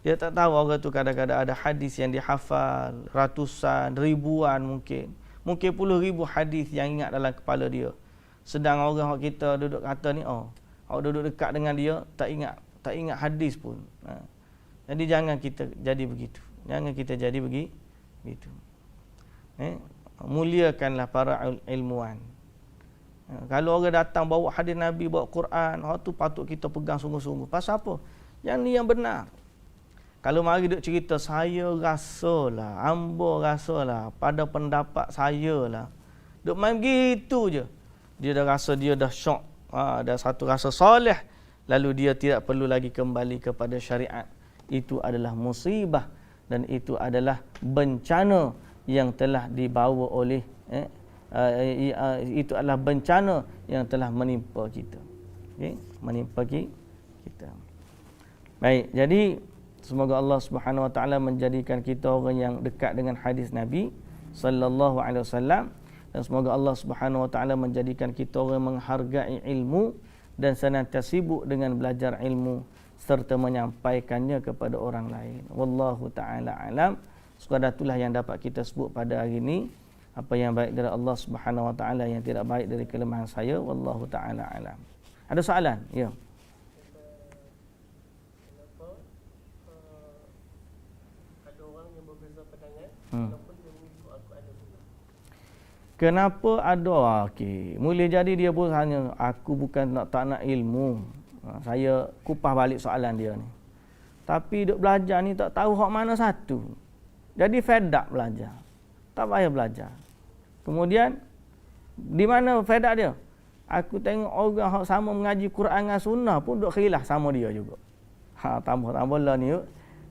A: Dia tak tahu orang tu kadang-kadang ada hadis yang dihafal, ratusan, ribuan mungkin. Mungkin puluh ribu hadis yang ingat dalam kepala dia. Sedang orang kita duduk kata ni, orang duduk dekat dengan dia, tak ingat hadis pun. Jadi jangan kita jadi begitu. Jangan kita jadi begitu. Muliakanlah para ilmuwan. Kalau orang datang bawa hadis Nabi, bawa Quran, tu patut kita pegang sungguh-sungguh. Pasal apa? Yang ni yang benar. Kalau mari duk cerita, saya rasalah, hamba rasalah, pada pendapat saya lah. Duk main gitu je. Dia dah rasa dia dah syok. Dah satu rasa soleh. Lalu dia tidak perlu lagi kembali kepada syariat. Itu adalah musibah. Dan itu adalah bencana yang telah dibawa oleh itu adalah bencana yang telah menimpa kita. Okey, menimpa kita. Baik, jadi semoga Allah Subhanahu Wa Taala menjadikan kita orang yang dekat dengan hadis Nabi sallallahu alaihi wasallam, dan semoga Allah Subhanahu Wa Taala menjadikan kita orang yang menghargai ilmu dan senantiasa sibuk dengan belajar ilmu serta menyampaikannya kepada orang lain. Wallahu taala alam. Sekadar itulah yang dapat kita sebut pada hari ini. Apa yang baik dari Allah Subhanahu Wa Taala, yang tidak baik dari kelemahan saya. Wallahu taala alam. Ada soalan? Ya.
B: Kenapa ada orang yang berbeza pandangan walaupun dia mengikut Al-Quran dan Sunnah?
A: Kenapa ada? Okey, mula jadi dia pun hanya aku bukan tak nak ilmu. Saya kupas balik soalan dia ni. Tapi duk belajar ni tak tahu hak mana satu. Jadi fed up belajar. Tak payah belajar. Kemudian di mana faedah dia? Aku tengok orang hak sama mengaji Quran dengan Sunnah pun duk khilaf sama dia juga. Tambah lah ni.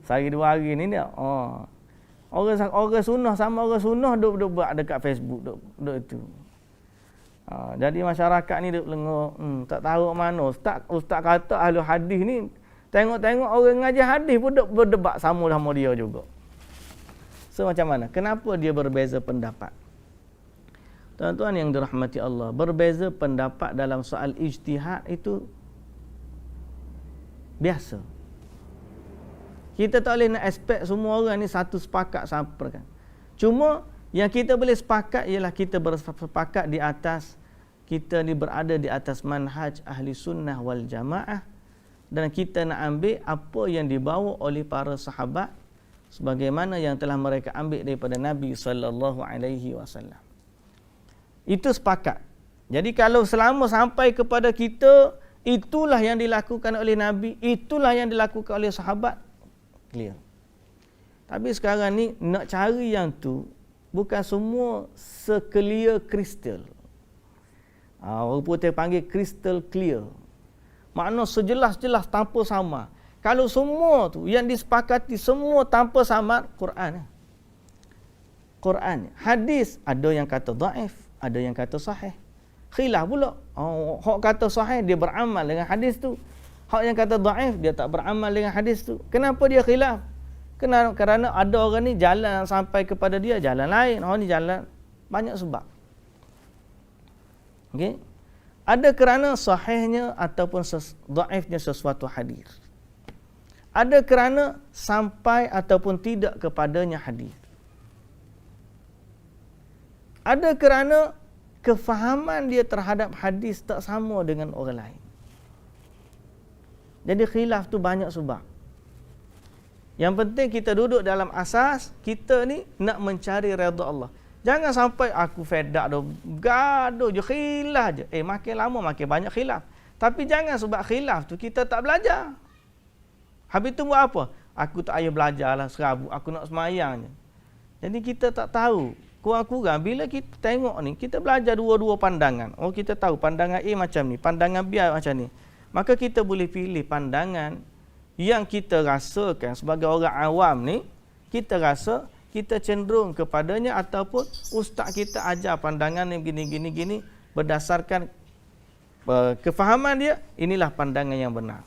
A: Sehari dua hari ni dia. Orang Sunnah sama orang Sunnah duk buat dekat Facebook duk itu. Jadi masyarakat ni duk lengok, tak tahu mana. Ustaz kata ahli hadis ni tengok-tengok orang mengaji hadis pun duk berdebat sama dia juga. So macam mana? Kenapa dia berbeza pendapat? Tuan-tuan yang dirahmati Allah, berbeza pendapat dalam soal ijtihad itu biasa. Kita tak boleh nak expect semua orang ni satu sepakat sama kan. Cuma yang kita boleh sepakat ialah kita bersepakat di atas, kita ni berada di atas manhaj ahli sunnah wal jamaah, dan kita nak ambil apa yang dibawa oleh para sahabat sebagaimana yang telah mereka ambil daripada Nabi sallallahu alaihi wasallam. Itu sepakat. Jadi kalau selama sampai kepada kita, itulah yang dilakukan oleh Nabi, itulah yang dilakukan oleh sahabat, clear. Tapi sekarang ni nak cari yang tu bukan semua se-clear kristal. Orang putih panggil crystal clear. Makna sejelas-jelas tanpa sama. Kalau semua tu yang disepakati semua tanpa sama, Quran. Hadis ada yang kata dhaif, ada yang kata sahih. Khilaf pula. Hak kata sahih dia beramal dengan hadis tu. Hak yang kata dhaif dia tak beramal dengan hadis tu. Kenapa dia khilaf? Kerana ada orang ni jalan sampai kepada dia jalan lain, orang ni jalan banyak sebab. Okey. Ada kerana sahihnya ataupun dhaifnya sesuatu hadis. Ada kerana sampai ataupun tidak kepadanya hadis. Ada kerana kefahaman dia terhadap hadis tak sama dengan orang lain. Jadi khilaf tu banyak sebab. Yang penting kita duduk dalam asas kita ni nak mencari redha Allah. Jangan sampai aku fed up dah, gaduh je, khilaf je. Makin lama makin banyak khilaf. Tapi jangan sebab khilaf tu kita tak belajar. Habis tu buat apa? Aku tak payah belajar lah serabut, aku nak semayang je. Jadi kita tak tahu. Kurang-kurang bila kita tengok ni, kita belajar dua-dua pandangan. Kita tahu pandangan A macam ni, pandangan B macam ni. Maka kita boleh pilih pandangan yang kita rasakan sebagai orang awam ni, kita rasa kita cenderung kepadanya, ataupun ustaz kita ajar pandangan yang gini berdasarkan kefahaman dia, inilah pandangan yang benar.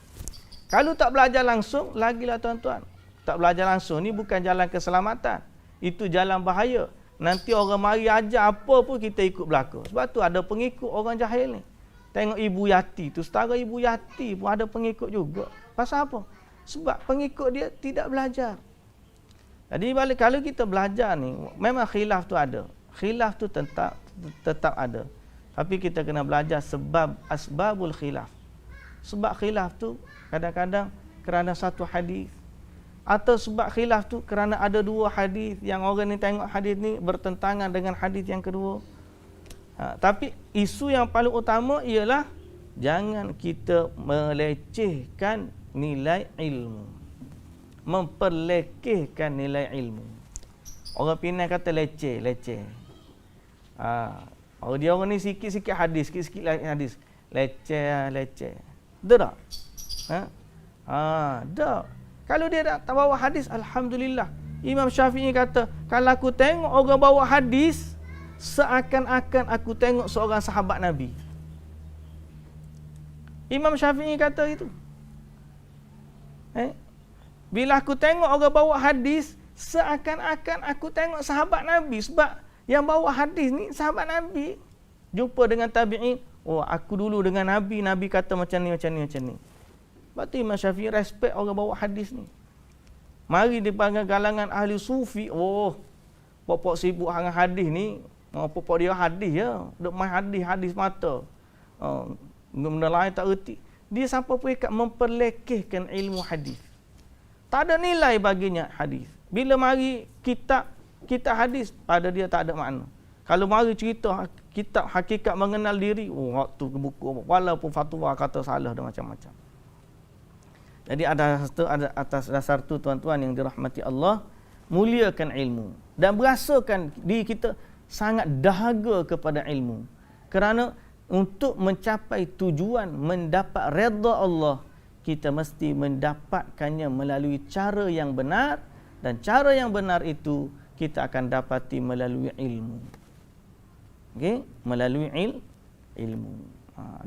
A: Kalau tak belajar langsung, lagilah tuan-tuan. Tak belajar langsung ni bukan jalan keselamatan. Itu jalan bahaya. Nanti orang mari ajar apa pun kita ikut belaka. Sebab tu ada pengikut orang jahil ni. tengok ibu yati tu, setara ibu yati pun ada pengikut juga. Pasal apa? Sebab pengikut dia tidak belajar. Jadi balik kalau kita belajar ni, memang khilaf tu ada. Khilaf tu tetap ada. Tapi kita kena belajar asbabul khilaf. Sebab khilaf tu kadang-kadang kerana satu hadis, atau sebab khilaf tu kerana ada dua hadis yang orang ni tengok hadis ni bertentangan dengan hadis yang kedua. Tapi isu yang paling utama ialah jangan kita melecehkan nilai ilmu, memperlekehkan nilai ilmu. Orang Penang kata leceh. Orang ni sikit-sikit hadis, sikit-sikit hadis. Leceh. Betul tak? Tak. Kalau dia tak bawa hadis, alhamdulillah. Imam Syafi'i kata, kalau aku tengok orang bawa hadis, seakan-akan aku tengok seorang sahabat Nabi. Imam Syafi'i kata itu. Bila aku tengok orang bawa hadis, seakan-akan aku tengok sahabat Nabi. Sebab yang bawa hadis ni sahabat Nabi. Jumpa dengan tabi'in, aku dulu dengan Nabi, Nabi kata macam ni. Sebab tu Imam Syafi'i respect orang bawa hadis ni. Mari dipanggil kalangan ahli sufi, pokok sibuk dengan hadis ni, pokok dia hadis ya, duk main hadis mata. Benda lain tak erti. Dia sampai pun ikat memperlekehkan ilmu hadis. Tak ada nilai baginya hadis. Bila mari kitab hadis, pada dia tak ada makna. Kalau mari cerita kitab hakikat mengenal diri, waktu ke buku, walaupun fatwa kata salah dan macam-macam. Jadi atas dasar tu tuan-tuan yang dirahmati Allah, muliakan ilmu dan berasakan diri kita sangat dahaga kepada ilmu. Kerana untuk mencapai tujuan mendapat redha Allah, kita mesti mendapatkannya melalui cara yang benar, dan cara yang benar itu kita akan dapati melalui ilmu. Okey, melalui ilmu.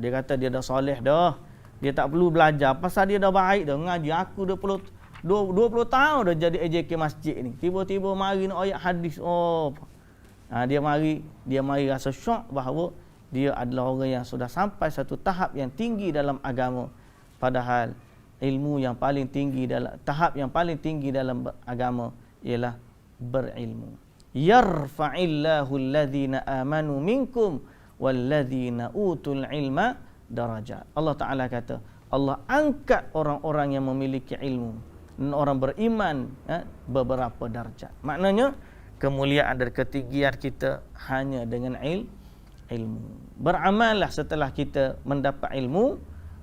A: Dia kata dia dah soleh dah. Dia tak perlu belajar pasal dia dah baik dah ngaji. Aku 20 tahun dah jadi AJK masjid ni. Tiba-tiba mari nak ayat hadis. Dia mari rasa syok bahawa dia adalah orang yang sudah sampai satu tahap yang tinggi dalam agama. Padahal ilmu yang paling tinggi tahap yang paling tinggi dalam agama ialah berilmu. Yarfa'illahu alladhina amanu minkum walladhina utul ilma darajat. Allah Ta'ala kata, Allah angkat orang-orang yang memiliki ilmu dan orang beriman beberapa darjat. Maknanya kemuliaan dan ketinggian kita hanya dengan ilmu. Beramallah setelah kita mendapat ilmu.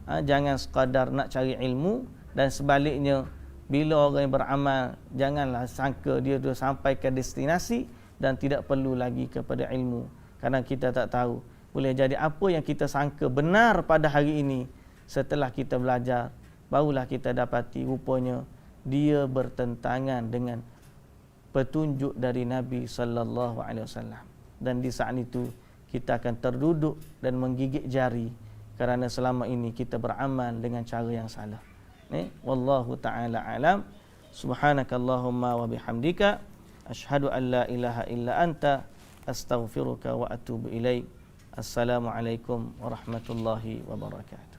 A: Jangan sekadar nak cari ilmu, dan sebaliknya bila orang yang beramal, janganlah sangka dia dah sampai ke destinasi dan tidak perlu lagi kepada ilmu. Kerana kita tak tahu, boleh jadi apa yang kita sangka benar pada hari ini, setelah kita belajar, barulah kita dapati rupanya dia bertentangan dengan petunjuk dari Nabi sallallahu alaihi wasallam. Dan di saat itu kita akan terduduk dan menggigit jari kerana selama ini kita beramal dengan cara yang salah. Wallahu taala alam. Subhanakallahumma wa bihamdika asyhadu an la ilaha illa anta astaghfiruka wa atubu ilaik. Assalamualaikum warahmatullahi wabarakatuh.